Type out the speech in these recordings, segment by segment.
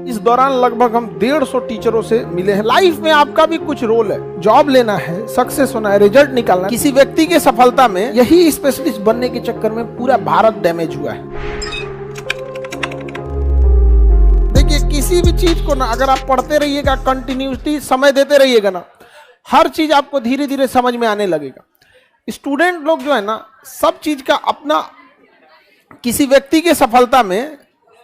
इस दौरान लगभग हम 150 टीचरों से मिले हैं। लाइफ में आपका भी कुछ रोल है, जॉब लेना है, सक्सेस होना है, रिजल्ट निकालना है। किसी व्यक्ति के सफलता में यही स्पेशलिस्ट बनने के चक्कर में पूरा भारत डैमेज हुआ है। देखिए, किसी भी चीज को ना अगर आप पढ़ते रहिएगा, कंटिन्यूटी समय देते रहिएगा ना, हर चीज आपको धीरे धीरे समझ में आने लगेगा। स्टूडेंट लोग जो है ना, सब चीज का अपना, किसी व्यक्ति के सफलता में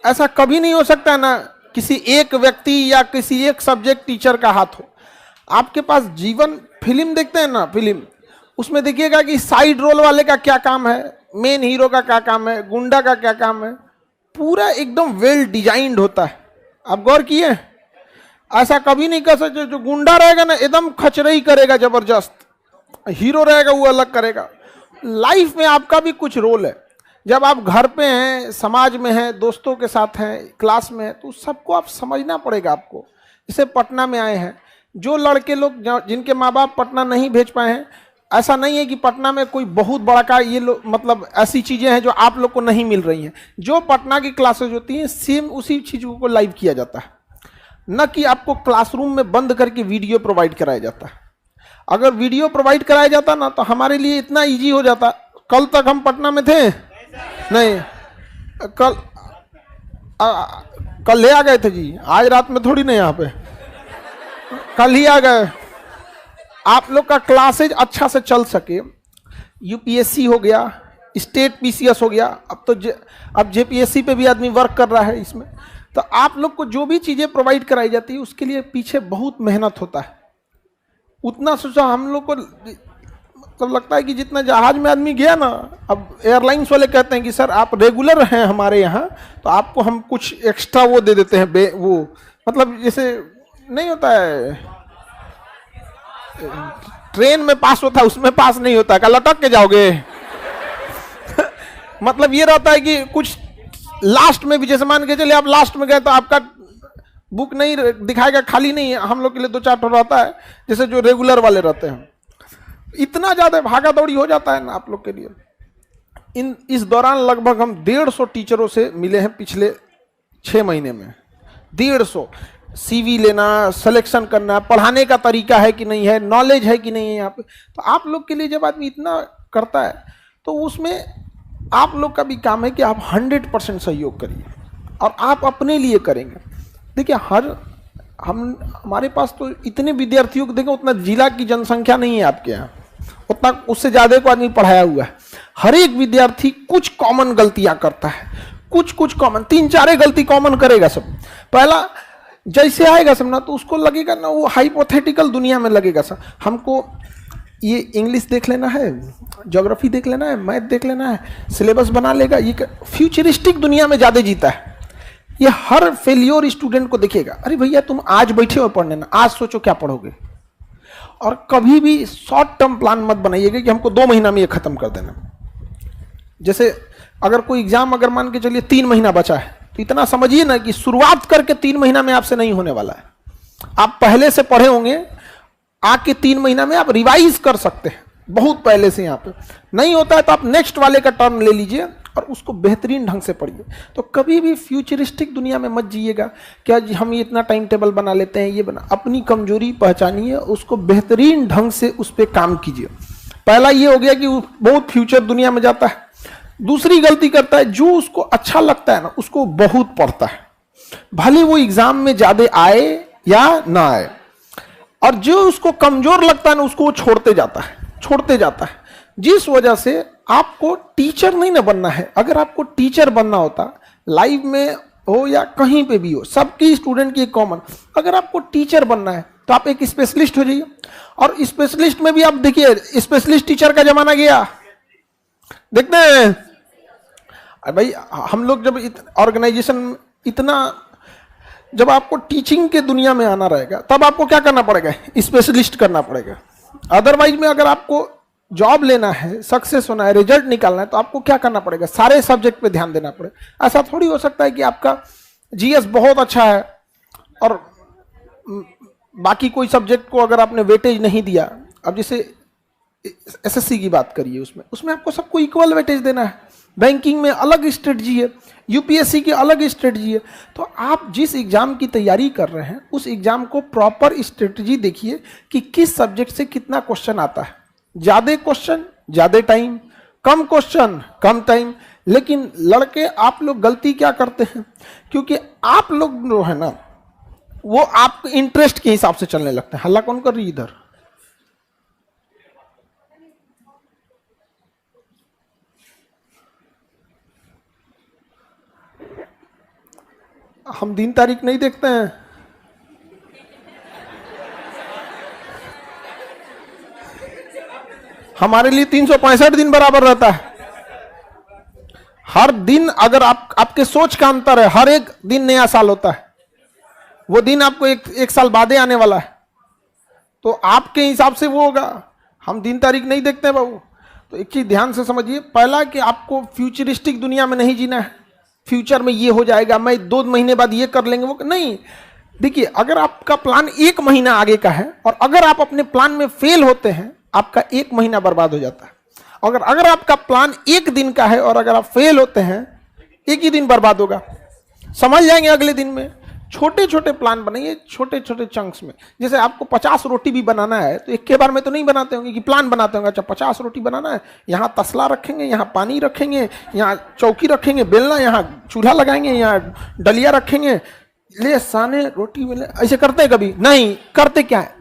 ऐसा कभी नहीं हो सकता है ना किसी एक व्यक्ति या किसी एक सब्जेक्ट टीचर का हाथ हो। आपके पास जीवन, फिल्म देखते हैं ना, फिल्म, उसमें देखिएगा कि साइड रोल वाले का क्या काम है, मेन हीरो का क्या काम है, गुंडा का क्या काम है, पूरा एकदम वेल डिजाइंड होता है। आप गौर किए? ऐसा कभी नहीं कर सकते। जो गुंडा रहेगा ना एकदम खचरई करेगा, जबरदस्त, हीरो रहेगा वो अलग करेगा। लाइफ में आपका भी कुछ रोल है। जब आप घर पे हैं, समाज में हैं, दोस्तों के साथ हैं, क्लास में हैं, तो सबको आप समझना पड़ेगा आपको। जैसे पटना में आए हैं, जो लड़के लोग जिनके माँ बाप पटना नहीं भेज पाए हैं, ऐसा नहीं है कि पटना में कोई बहुत बड़ा का ये लोग, मतलब ऐसी चीज़ें हैं जो आप लोग को नहीं मिल रही हैं। जो पटना की क्लासेज होती हैं सेम उसी चीज़ों को लाइव किया जाता है, न कि आपको क्लासरूम में बंद करके वीडियो प्रोवाइड कराया जाता है। अगर वीडियो प्रोवाइड कराया जाता ना तो हमारे लिए इतना ईजी हो जाता। कल तक हम पटना में थे नहीं, कल ले आ गए थे जी, आज रात में थोड़ी नहीं, यहाँ पे कल ही आ गए। आप लोग का क्लासेज अच्छा से चल सके, यूपीएससी हो गया, स्टेट पीसीएस हो गया, अब जेपीएससी पे भी आदमी वर्क कर रहा है इसमें। तो आप लोग को जो भी चीज़ें प्रोवाइड कराई जाती है उसके लिए पीछे बहुत मेहनत होता है। उतना सोचा हम लोग को तब लगता है कि जितना जहाज में आदमी गया ना, अब एयरलाइंस वाले कहते हैं कि सर आप रेगुलर हैं हमारे यहाँ, तो आपको हम कुछ एक्स्ट्रा वो दे देते हैं, वो मतलब जैसे नहीं होता है ट्रेन में पास होता है, उसमें पास नहीं होता है, क्या लटक के जाओगे? मतलब ये रहता है कि कुछ लास्ट में भी, जैसे मान के चलिए आप लास्ट में गए तो आपका बुक नहीं दिखाएगा, खाली नहीं है। हम लोग के लिए 2-4 ठो रहता है, जैसे जो रेगुलर वाले रहते हैं। इतना ज़्यादा भागा दौड़ी हो जाता है ना आप लोग के लिए। इस दौरान लगभग हम 150 टीचरों से मिले हैं पिछले 6 महीने में। 150 सीवी लेना, सिलेक्शन करना, पढ़ाने का तरीका है कि नहीं है, नॉलेज है कि नहीं है यहाँ पे। तो आप लोग के लिए जब आदमी इतना करता है तो उसमें आप लोग का भी काम है कि आप 100% सहयोग करिए और आप अपने लिए करेंगे। देखिए, हमारे पास तो इतने विद्यार्थियों को देखें, उतना जिला की जनसंख्या नहीं है आपके यहाँ, उतना उससे ज़्यादा को आदमी पढ़ाया हुआ है। हर एक विद्यार्थी कुछ कॉमन गलतियां करता है, कुछ कॉमन, 3-4 गलती कॉमन करेगा सब। पहला जैसे आएगा सब ना तो उसको लगेगा ना, वो हाइपोथेटिकल दुनिया में लगेगा सब। हमको ये इंग्लिश देख लेना है, ज्योग्राफी देख लेना है, मैथ देख लेना है, सिलेबस बना लेगा। ये फ्यूचरिस्टिक दुनिया में ज़्यादा जीता है। ये हर फेलियर स्टूडेंट को देखेगा, अरे भैया तुम आज बैठे हो पढ़ने ना, आज सोचो क्या पढ़ोगे। और कभी भी शॉर्ट टर्म प्लान मत बनाइएगा कि हमको 2 महीना में ये खत्म कर देना। जैसे अगर कोई एग्जाम अगर मान के चलिए 3 महीना बचा है, तो इतना समझिए ना कि शुरुआत करके 3 महीना में आपसे नहीं होने वाला है। आप पहले से पढ़े होंगे, आके 3 महीना में आप रिवाइज कर सकते हैं बहुत पहले से। यहाँ पे नहीं होता है तो आप नेक्स्ट वाले का टर्न ले लीजिए और उसको बेहतरीन ढंग से पढ़िए। तो कभी भी फ्यूचरिस्टिक दुनिया में मत जिएगा, क्या हम ये इतना टाइम टेबल बना लेते हैं, ये बना। अपनी कमजोरी पहचानिए, उसको बेहतरीन ढंग से उस पर काम कीजिए। पहला ये हो गया कि वो बहुत फ्यूचर दुनिया में जाता है। दूसरी गलती करता है, जो उसको अच्छा लगता है ना उसको बहुत पढ़ता है, भले वो एग्जाम में ज्यादा आए या ना आए। और जो उसको कमजोर लगता है ना उसको वो छोड़ते जाता है। जिस वजह से आपको टीचर नहीं ना बनना है। अगर आपको टीचर बनना होता, लाइव में हो या कहीं पे भी हो, सबकी स्टूडेंट की कॉमन, अगर आपको टीचर बनना है तो आप एक स्पेशलिस्ट हो जाइए। और स्पेशलिस्ट में भी आप देखिए, स्पेशलिस्ट टीचर का जमाना गया, देखते हैं। अरे भाई, हम लोग जब ऑर्गेनाइजेशन इतना, जब आपको टीचिंग के दुनिया में आना रहेगा तब आपको क्या करना पड़ेगा, स्पेशलिस्ट करना पड़ेगा। अदरवाइज में अगर आपको जॉब लेना है, सक्सेस होना है, रिजल्ट निकालना है, तो आपको क्या करना पड़ेगा, सारे सब्जेक्ट पे ध्यान देना पड़ेगा। ऐसा थोड़ी हो सकता है कि आपका जीएस बहुत अच्छा है और बाकी कोई सब्जेक्ट को अगर आपने वेटेज नहीं दिया। अब जैसे एसएससी की बात करिए, उसमें आपको सबको इक्वल वेटेज देना है। बैंकिंग में अलग स्ट्रेटजी है, यूपीएससी की अलग स्ट्रेटजी है। तो आप जिस एग्जाम की तैयारी कर रहे हैं उस एग्जाम को प्रॉपर स्ट्रेटजी देखिए कि किस सब्जेक्ट से कितना क्वेश्चन आता है। ज्यादा क्वेश्चन ज्यादा टाइम, कम क्वेश्चन कम टाइम। लेकिन लड़के आप लोग गलती क्या करते हैं, क्योंकि आप लोग जो है ना वो आपके इंटरेस्ट के हिसाब से चलने लगते हैं। हल्ला कौन कर रही इधर? हम दिन तारीख नहीं देखते हैं। हमारे लिए 365 दिन बराबर रहता है। हर दिन अगर आपके सोच का अंतर है, हर एक दिन नया साल होता है। वो दिन आपको एक साल बाद आने वाला है, तो आपके हिसाब से वो होगा। हम दिन तारीख नहीं देखते बाबू। तो एक चीज ध्यान से समझिए, पहला कि आपको फ्यूचरिस्टिक दुनिया में नहीं जीना है। फ्यूचर में ये हो जाएगा, मैं 2 महीने बाद ये कर लेंगे, वो नहीं। देखिए, अगर आपका प्लान 1 महीना आगे का है और अगर आप अपने प्लान में फेल होते हैं, आपका 1 महीना बर्बाद हो जाता है। अगर आपका प्लान 1 दिन का है और अगर आप फेल होते हैं, 1 ही दिन बर्बाद होगा। समझ जाएंगे अगले दिन में। छोटे छोटे प्लान बनाइए, छोटे छोटे चंक्स में। जैसे आपको 50 रोटी भी बनाना है तो एक के बार में तो नहीं बनाते होंगे कि प्लान बनाते होंगे, अच्छा 50 रोटी बनाना है, यहाँ तसला रखेंगे, यहाँ पानी रखेंगे, यहाँ चौकी रखेंगे, बेलना, यहाँ चूल्हा लगाएंगे, यहाँ डलिया रखेंगे, ले साने रोटी बेले। ऐसे करते हैं कभी? नहीं करते। क्या है,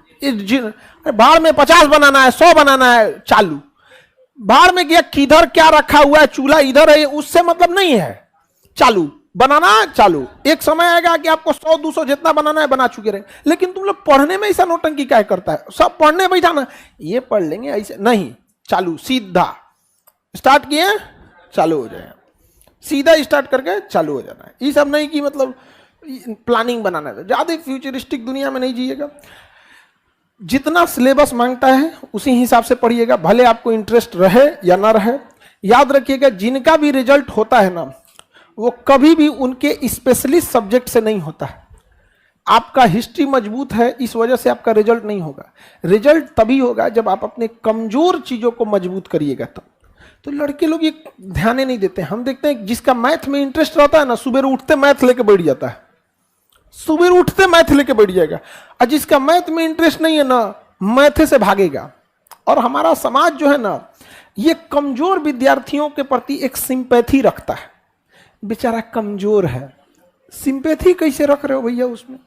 बाहर में 50 बनाना है, 100 बनाना है, चालू। बाहर में गया, किधर क्या रखा हुआ है, चूल्हा इधर है, उससे मतलब नहीं है, चालू बनाना चालू। एक समय आएगा कि आपको 100-200 जितना बनाना है बना चुके रहे। लेकिन तुम लोग पढ़ने में ऐसा नौटंकी क्या करता है? सब पढ़ने बैठा ना, ये पढ़ लेंगे, ऐसे नहीं, चालू सीधा स्टार्ट किए चालू हो जाए, सीधा स्टार्ट करके चालू हो जाना है। ये सब नहीं कि मतलब प्लानिंग बनाना है। ज्यादा फ्यूचरिस्टिक दुनिया में नहीं जिएगा। जितना सिलेबस मांगता है उसी हिसाब से पढ़िएगा, भले आपको इंटरेस्ट रहे या ना रहे। याद रखिएगा, जिनका भी रिजल्ट होता है ना, वो कभी भी उनके स्पेशलिस्ट सब्जेक्ट से नहीं होता है। आपका हिस्ट्री मजबूत है, इस वजह से आपका रिजल्ट नहीं होगा। रिजल्ट तभी होगा जब आप अपने कमजोर चीजों को मजबूत करिएगा तब। तो लड़के लोग ये ध्यान नहीं देते। हम देखते हैं जिसका मैथ में इंटरेस्ट रहता है ना, सुबह उठते मैथ लेके बैठ जाता है, सुबह उठते मैथ लेके बैठ जाएगा। और जिसका मैथ में इंटरेस्ट नहीं है ना, मैथ से भागेगा। और हमारा समाज जो है ना, ये कमजोर विद्यार्थियों के प्रति एक सिंपैथी रखता है। बेचारा कमजोर है, सिंपैथी कैसे रख रहे हो भैया उसमें?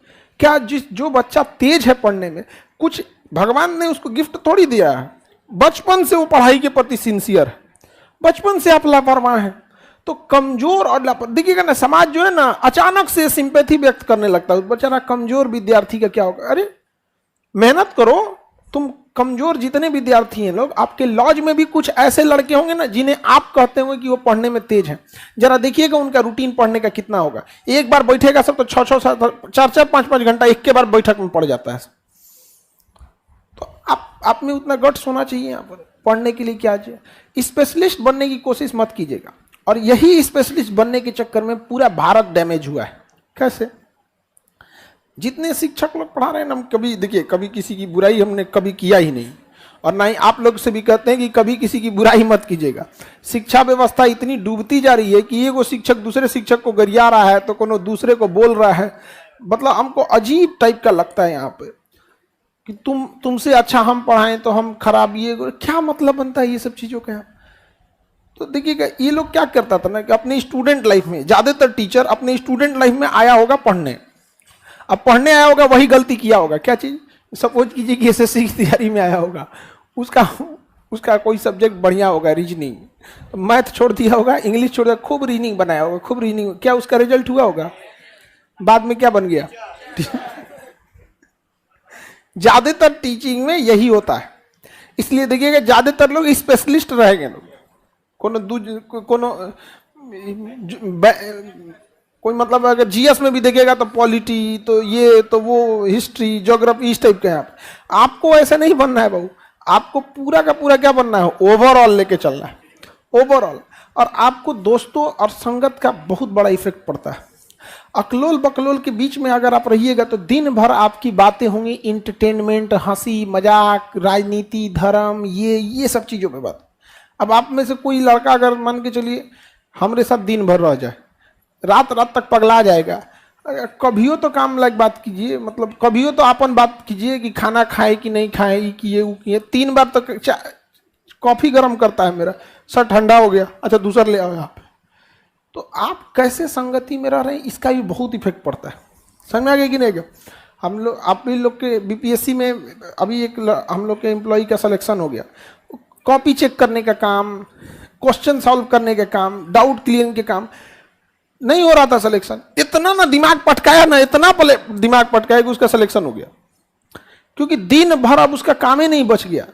क्या जो बच्चा तेज है पढ़ने में, कुछ भगवान ने उसको गिफ्ट थोड़ी दिया है। बचपन से वो पढ़ाई के प्रति सिंसियर है, बचपन से आप लापरवाह हैं। तो कमजोर और लापरवाह, देखिएगा ना, समाज जो है ना अचानक से सिंपैथी व्यक्त करने लगता है। बेचारा कमजोर विद्यार्थी का क्या होगा? अरे मेहनत करो तुम। कमजोर जितने विद्यार्थी हैं लोग, आपके लॉज में भी कुछ ऐसे लड़के होंगे ना जिन्हें आप कहते होंगे कि वो पढ़ने में तेज हैं। जरा देखिएगा उनका रूटीन पढ़ने का कितना होगा। एक बार बैठेगा सब तो 6-6, 4-4, 5-5 घंटा एक के बार बैठक में पढ़ जाता है। तो आप में उतना गट्स होना चाहिए यहाँ पर पढ़ने के लिए। क्या चाहिए? स्पेशलिस्ट बनने की कोशिश मत कीजिएगा। और यही स्पेशलिस्ट बनने के चक्कर में पूरा भारत डैमेज हुआ है। कैसे? जितने शिक्षक लोग पढ़ा रहे हैं ना, हम कभी देखिए, कभी किसी की बुराई हमने कभी किया ही नहीं, और ना ही आप लोग से भी कहते हैं कि कभी किसी की बुराई मत कीजिएगा। शिक्षा व्यवस्था इतनी डूबती जा रही है कि ये वो शिक्षक दूसरे शिक्षक को गरिया रहा है तो कोनो दूसरे को बोल रहा है। मतलब हमको अजीब टाइप का लगता है यहाँ पे कि तुमसे अच्छा हम पढ़ाएं तो हम खराब। ये क्या मतलब बनता है ये सब चीजों का? तो देखिएगा, ये लोग क्या करता था ना कि अपने स्टूडेंट लाइफ में, ज्यादातर टीचर अपने स्टूडेंट लाइफ में आया होगा पढ़ने। अब पढ़ने आया होगा, वही गलती किया होगा। क्या चीज? सपोज कीजिए कि एसएससी की तैयारी में आया होगा, उसका कोई सब्जेक्ट बढ़िया होगा, रीजनिंग, तो मैथ छोड़ दिया होगा, इंग्लिश छोड़ दिया, खूब रीजनिंग बनाया होगा, खूब रीजनिंग। क्या उसका रिजल्ट हुआ होगा? बाद में क्या बन गया? ज्यादातर टीचिंग में यही होता है। इसलिए देखिएगा, ज्यादातर लोग स्पेशलिस्ट रहेंगे। लोग कोई मतलब अगर जीएस में भी देखिएगा तो पॉलिटी, तो ये तो वो, हिस्ट्री, ज्योग्राफी, इस टाइप के हैं। आपको ऐसा नहीं बनना है बाबू। आपको पूरा का पूरा क्या बनना है? ओवरऑल लेके चलना है, ओवरऑल। और आपको दोस्तों और संगत का बहुत बड़ा इफेक्ट पड़ता है। अकलोल बकलोल के बीच में अगर आप रहिएगा तो दिन भर आपकी बातें होंगी इंटरटेनमेंट, हंसी मजाक, राजनीति, धर्म, ये सब चीजों पे बात। अब आप में से कोई लड़का अगर मान के चलिए हमारे साथ दिन भर रह जाए रात रात तक पगला जाएगा। कभियो तो काम लायक बात कीजिए, मतलब कभियो तो अपन बात कीजिए कि खाना खाए कि नहीं खाए, ये किए वो किए। 3 बार तक कॉफी गर्म करता है मेरा, सर ठंडा हो गया, अच्छा दूसरा ले आओ यहाँ पे। तो आप कैसे संगति में रह रहे हैं, इसका भी बहुत इफेक्ट पड़ता है। समझ में आ गया कि नहीं? हम लोग, आप भी लोग के बीपीएससी में अभी एक हम लोग के एम्प्लॉय का सिलेक्शन हो गया। कॉपी चेक करने का काम, क्वेश्चन सॉल्व करने का काम, डाउट क्लियर के काम, नहीं हो रहा था सिलेक्शन। इतना ना दिमाग पटकाया ना, इतना पहले दिमाग पटकाया कि उसका सिलेक्शन हो गया, क्योंकि दिन भर अब उसका काम ही नहीं बच गया।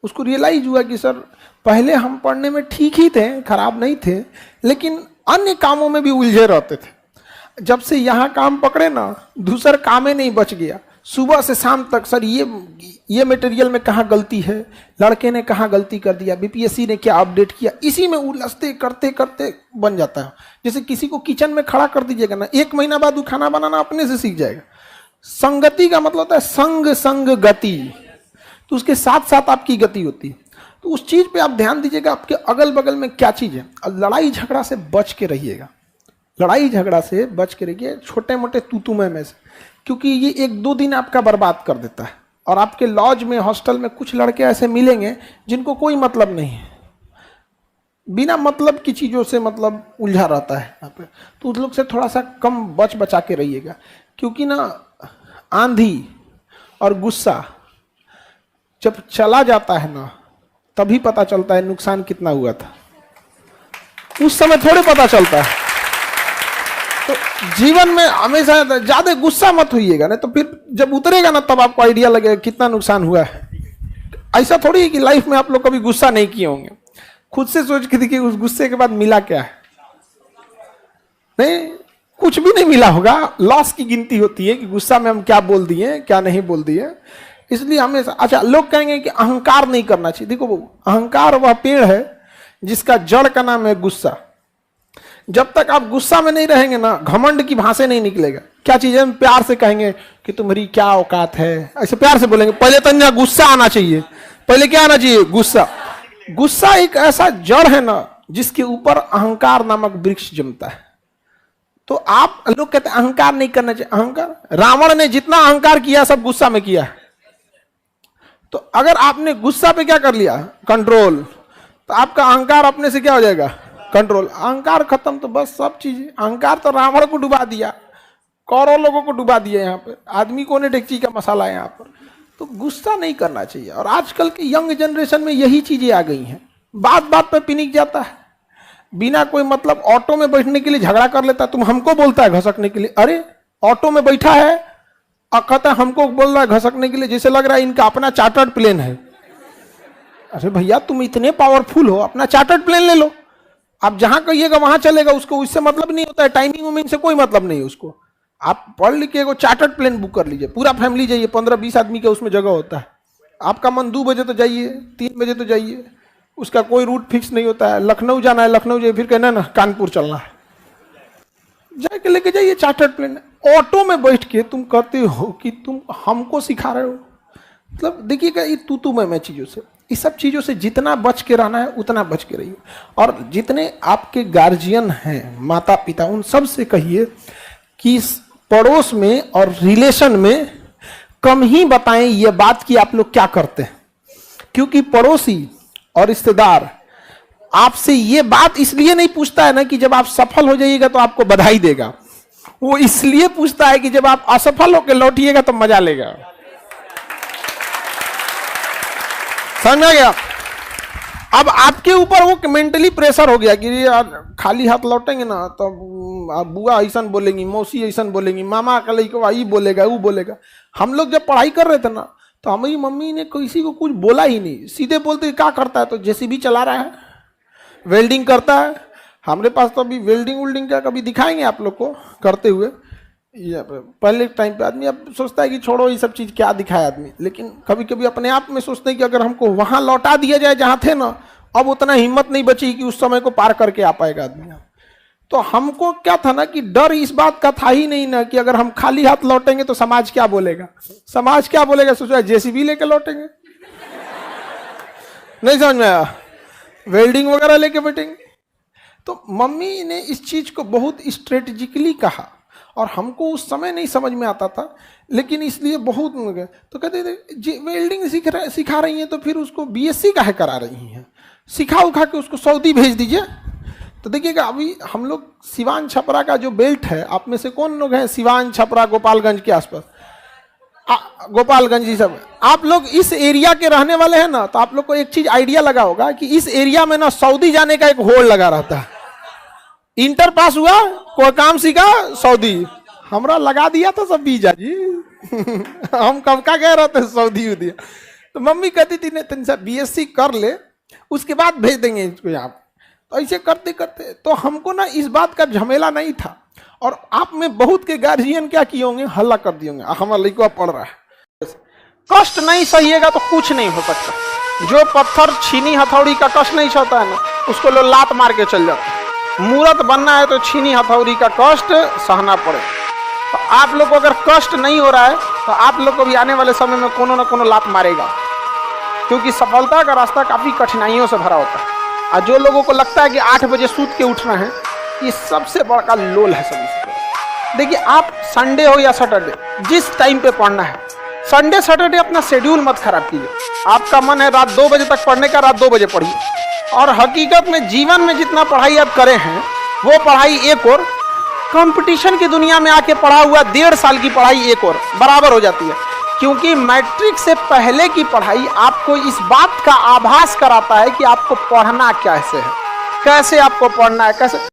उसको रियलाइज हुआ कि सर पहले हम पढ़ने में ठीक ही थे, खराब नहीं थे, लेकिन अन्य कामों में भी उलझे रहते थे। जब से यहाँ काम पकड़े ना, दूसरा काम ही नहीं बच गया। सुबह से शाम तक सर ये मटेरियल में कहाँ गलती है, लड़के ने कहाँ गलती कर दिया, बीपीएससी ने क्या अपडेट किया, इसी में उलझते करते करते बन जाता है। जैसे किसी को किचन में खड़ा कर दीजिएगा ना, 1 महीना बाद वो खाना बनाना अपने से सीख जाएगा। संगति का मतलब होता है संग संग गति, तो उसके साथ साथ आपकी गति होती है। तो उस चीज पे आप ध्यान दीजिएगा, आपके अगल बगल में क्या चीज है। लड़ाई झगड़ा से बच के रहिएगा, लड़ाई झगड़ा से बच के रहिए, छोटे मोटे तू में से, क्योंकि ये 1-2 दिन आपका बर्बाद कर देता है। और आपके लॉज में, हॉस्टल में कुछ लड़के ऐसे मिलेंगे जिनको कोई मतलब नहीं है, बिना मतलब की चीज़ों से मतलब उलझा रहता है यहाँ पे। तो उस लोग से थोड़ा सा कम बचा के रहिएगा, क्योंकि ना आंधी और गुस्सा जब चला जाता है ना, तभी पता चलता है नुकसान कितना हुआ था, उस समय थोड़े पता चलता है। तो जीवन में हमेशा ज्यादा गुस्सा मत होइएगा, नहीं तो फिर जब उतरेगा ना तब आपको आइडिया लगेगा कितना नुकसान हुआ है। ऐसा थोड़ी है कि लाइफ में आप लोग कभी गुस्सा नहीं किए होंगे। खुद से सोच के देखिए, उस गुस्से के बाद मिला क्या है? नहीं, कुछ भी नहीं मिला होगा। लॉस की गिनती होती है कि गुस्सा में हम क्या बोल दिए, क्या नहीं बोल दिए। इसलिए हमेशा, अच्छा लोग कहेंगे कि अहंकार नहीं करना चाहिए। देखो वो अहंकार वह पेड़ है जिसका जड़ का नाम है गुस्सा। जब तक आप गुस्सा में नहीं रहेंगे ना, घमंड की भाषा नहीं निकलेगा। क्या चीज है, हम प्यार से कहेंगे कि तुम्हारी क्या औकात है, ऐसे प्यार से बोलेंगे। पहले तो गुस्सा आना चाहिए, पहले क्या आना चाहिए? गुस्सा। गुस्सा एक ऐसा जड़ है ना जिसके ऊपर अहंकार नामक वृक्ष जमता है। तो आप लोग कहते हैं अहंकार नहीं करना चाहिए। अहंकार, रावण ने जितना अहंकार किया सब गुस्सा में किया। तो अगर आपने गुस्सा पे क्या कर लिया, कंट्रोल, तो आपका अहंकार अपने से क्या हो जाएगा, कंट्रोल। अहंकार खत्म तो बस सब चीजें। अहंकार तो रावण को डुबा दिया, करोड़ों लोगों को डुबा दिया। यहाँ पे आदमी को ने डेगची का मसाला है यहाँ पर। तो गुस्सा नहीं करना चाहिए। और आजकल के यंग जनरेशन में यही चीजें आ गई हैं। बात बात पे पिनिक जाता है, बिना कोई मतलब ऑटो में बैठने के लिए झगड़ा कर लेता है। तुम हमको बोलता है घसकने के लिए, अरे ऑटो में बैठा है और कहता है हमको बोल रहा है घसकने के लिए, जैसे लग रहा है इनका अपना चार्टर्ड प्लेन है। अरे भैया तुम इतने पावरफुल हो, अपना चार्टर्ड प्लेन ले लो, आप जहां कहिएगा वहां चलेगा। उसको इससे मतलब नहीं होता है, टाइमिंग उमिंग से कोई मतलब नहीं है उसको। आप पढ़ लिख के चार्टर्ड प्लेन बुक कर लीजिए, पूरा फैमिली जाइए, 15-20 आदमी का उसमें जगह होता है। आपका मन 2 बजे तो जाइए, 3 बजे तो जाइए, उसका कोई रूट फिक्स नहीं होता है। लखनऊ जाना है, लखनऊ जाइए, फिर कहना ना कानपुर चलना है, जाके लेके जाइए चार्टर्ड प्लेन। ऑटो में बैठ के तुम कहते हो कि तुम हमको सिखा रहे हो, मतलब देखिएगा ये तू मैं चीजों से, इस सब चीजों से जितना बच के रहना है उतना बच के रहिए। और जितने आपके गार्जियन हैं, माता पिता, उन सब से कहिए कि पड़ोस में और रिलेशन में कम ही बताएं ये बात कि आप लोग क्या करते हैं, क्योंकि पड़ोसी और रिश्तेदार आपसे ये बात इसलिए नहीं पूछता है ना कि जब आप सफल हो जाइएगा तो आपको बधाई देगा, वो इसलिए पूछता है कि जब आप असफल होकर लौटिएगा तो मजा लेगा। समझ में आ गया? अब आपके ऊपर वो मेंटली प्रेशर हो गया कि यार खाली हाथ लौटेंगे ना तो बुआ ऐसा बोलेंगी, मौसी ऐसा बोलेंगी, मामा का लड़का वही बोलेगा, वो बोलेगा। हम लोग जब पढ़ाई कर रहे थे ना तो हमारी मम्मी ने किसी को कुछ बोला ही नहीं, सीधे बोलते क्या करता है, तो जेसीबी चला रहा है, वेल्डिंग करता है। हमारे पास तो अभी वेल्डिंग का कभी दिखाएंगे आप लोग को करते हुए। पहले टाइम पे आदमी अब सोचता है कि छोड़ो ये सब चीज क्या दिखाए आदमी, लेकिन कभी कभी अपने आप में सोचते हैं कि अगर हमको वहां लौटा दिया जाए जहां थे ना, अब उतना हिम्मत नहीं बची कि उस समय को पार करके आ पाएगा आदमी। तो हमको क्या था ना कि डर इस बात का था ही नहीं ना कि अगर हम खाली हाथ लौटेंगे तो समाज क्या बोलेगा। समाज क्या बोलेगा, सोचा जेसीबी लेके लौटेंगे, नहीं समझ में आया, वेल्डिंग वगैरह लेके बैठेंगे। तो मम्मी ने इस चीज़ को बहुत स्ट्रेटेजिकली कहा और हमको उस समय नहीं समझ में आता था, लेकिन इसलिए बहुत तो कहते थे वेल्डिंग सिखा रही हैं तो फिर उसको बीएससी काहे करा रही हैं, सिखा उखा के उसको सऊदी भेज दीजिए। तो देखिएगा अभी हम लोग सिवान छपरा का जो बेल्ट है, आप में से कौन लोग हैं सिवान छपरा गोपालगंज के आसपास, गोपालगंज ही सब, आप लोग इस एरिया के रहने वाले हैं ना, तो आप लोग को एक चीज आइडिया लगा होगा कि इस एरिया में ना सऊदी जाने का एक होड़ लगा रहता है। इंटर पास हुआ, कोई काम सीखा, सऊदी, हमरा लगा दिया था सब वीजा जी हम कब का कह रहे थे सऊदी उदिया। तो मम्मी कहती थी नहीं तुम बीएससी कर ले, उसके बाद भेज देंगे इसको यहाँ। तो ऐसे करते करते तो हमको ना इस बात का झमेला नहीं था। और आप में बहुत के गार्जियन क्या किए होंगे, हल्ला कर दिए होंगे हमारा लड़का पढ़ रहा है। कष्ट नहीं सहिएगा तो कुछ नहीं हो सकता। जो पत्थर छीनी हथौड़ी का कष्ट नहीं सहता है ना, उसको लोग लात मार के चल जाता है। मूर्त बनना है तो छीनी हथौड़ी का कष्ट सहना पड़े। तो आप लोग को अगर कष्ट नहीं हो रहा है तो आप लोग को भी आने वाले समय में कोनो ना कोनो लात मारेगा, क्योंकि सफलता का रास्ता काफी कठिनाइयों से भरा होता है। और जो लोगों को लगता है कि 8 बजे सूत के उठना है, ये सबसे बड़ा लोल है सभी से। देखिए आप संडे हो या सैटरडे, जिस टाइम पे पढ़ना है, संडे सैटरडे अपना शेड्यूल मत खराब कीजिए। आपका मन है रात 2 बजे तक पढ़ने का, रात 2 बजे पढ़िए। और हकीकत में जीवन में जितना पढ़ाई आप करे हैं वो पढ़ाई एक और, कंपटीशन की दुनिया में आके पढ़ा हुआ 1.5 साल की पढ़ाई एक और बराबर हो जाती है। क्योंकि मैट्रिक से पहले की पढ़ाई आपको इस बात का आभास कराता है कि आपको पढ़ना कैसे है, कैसे आपको पढ़ना है, कैसे